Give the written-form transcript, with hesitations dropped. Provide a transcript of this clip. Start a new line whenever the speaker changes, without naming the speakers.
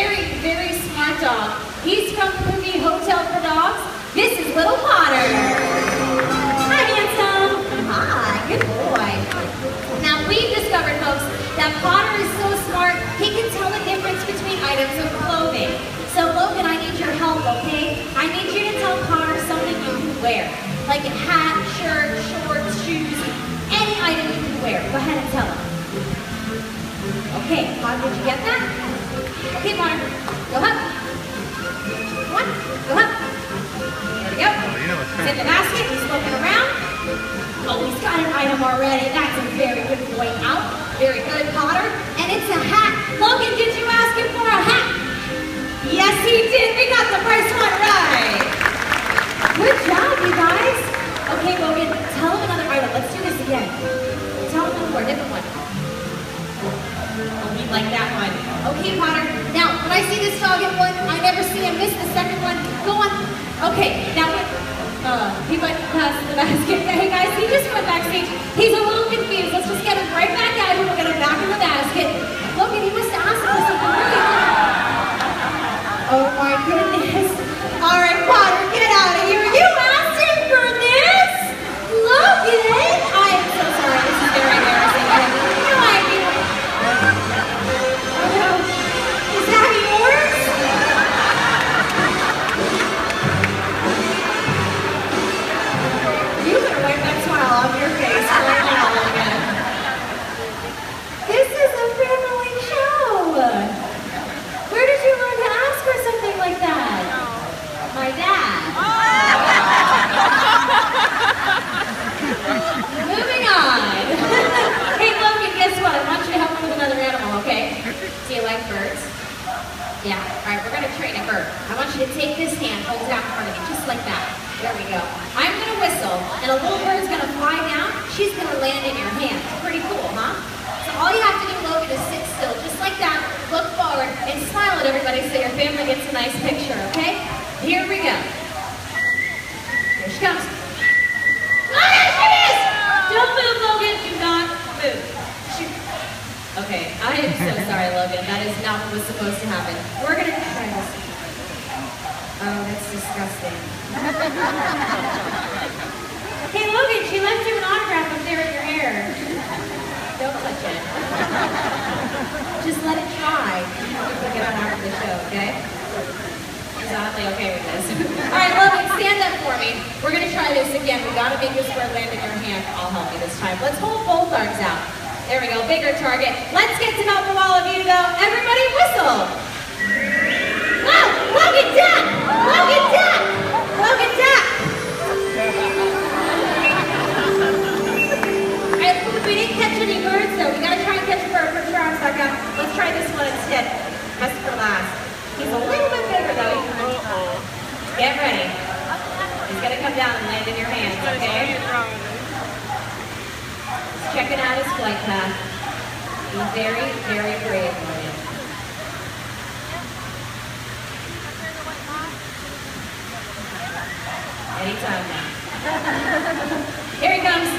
very, very smart dog. He's from the movie Hotel for Dogs. This is Little Potter. Hi, handsome. Hi, good boy. Now, we've discovered, folks, that Potter is so smart, he can tell the difference between items of clothing. So, Logan, I need your help, okay? I need you to tell Potter something you can wear. Like a hat, shirt, shorts, shoes, any item you can wear. Go ahead and tell him. Okay, Potter, did you get that? Okay, Potter, go up. Come on, go up. There we go. He's in the basket, he's looking around. Oh, he's got an item already. That's a very good boy out. Very good, Potter. And it's a hat. Logan, did you ask him for a hat? Yes, he did. We got the first one right. Good job, you guys. Okay, Logan, tell him another item. Let's do this again. Tell him one more, different one. Oh, we like that one. Okay, Potter. Now, when I see this dog in one, I never see him miss the second one. Go on. Okay, now he went past the basket. Hey guys, he just went backstage. He's a little confused. Let's just get him right back out here. We're gonna back in the basket. Logan, he must have asked for something really good. Oh my goodness. All right, Potter, get out of here. You asked him for this? Logan! I am so sorry. This is very embarrassing. No idea. Oh no. Is that yours? You better wipe that smile off your face right now, Logan. This is a family show. Where did you learn to ask for something like that? My dad. Moving on. Hey, Logan, guess what? I want you to help me with another animal, okay? Do you like birds? Yeah. All right, we're going to train a bird. I want you to take this hand, hold it out in front of me, just like that. There we go. I'm going to whistle, and a little bird's going to fly down. She's going to land in your hand. Pretty cool, huh? So all you have to do, Logan, is sit still, just like that. Look forward and smile at everybody so your family gets a nice picture, okay? Here we go. Here she comes. Oh, there she is! Don't move, Logan. Do not move. Shoot. Okay, I am so sorry, Logan. That is not what was supposed to happen. We're going to try this. Oh, that's disgusting. Hey, Logan, she left you an autograph up there in your hair. Don't touch it. Just let it dry. We'll get on after the show, okay? He's oddly okay with this. All right, Logan, stand up for me. We're going to try this again. We got to make this bird land in your hand. I'll help you this time. Let's hold both arms out. There we go, bigger target. Let's get to know from all of you, though. Everybody whistle. Wow, Logan duck! Logan duck! Logan duck! We didn't catch any birds, though. We gotta try and catch a bird. Put your arms back up. Let's try this one instead. Best for last. He's a little bit bigger, though. Get ready. He's gonna come down and land in your hands, okay? He's checking out his flight path. Be very, very brave, William. Anytime now. Here he comes.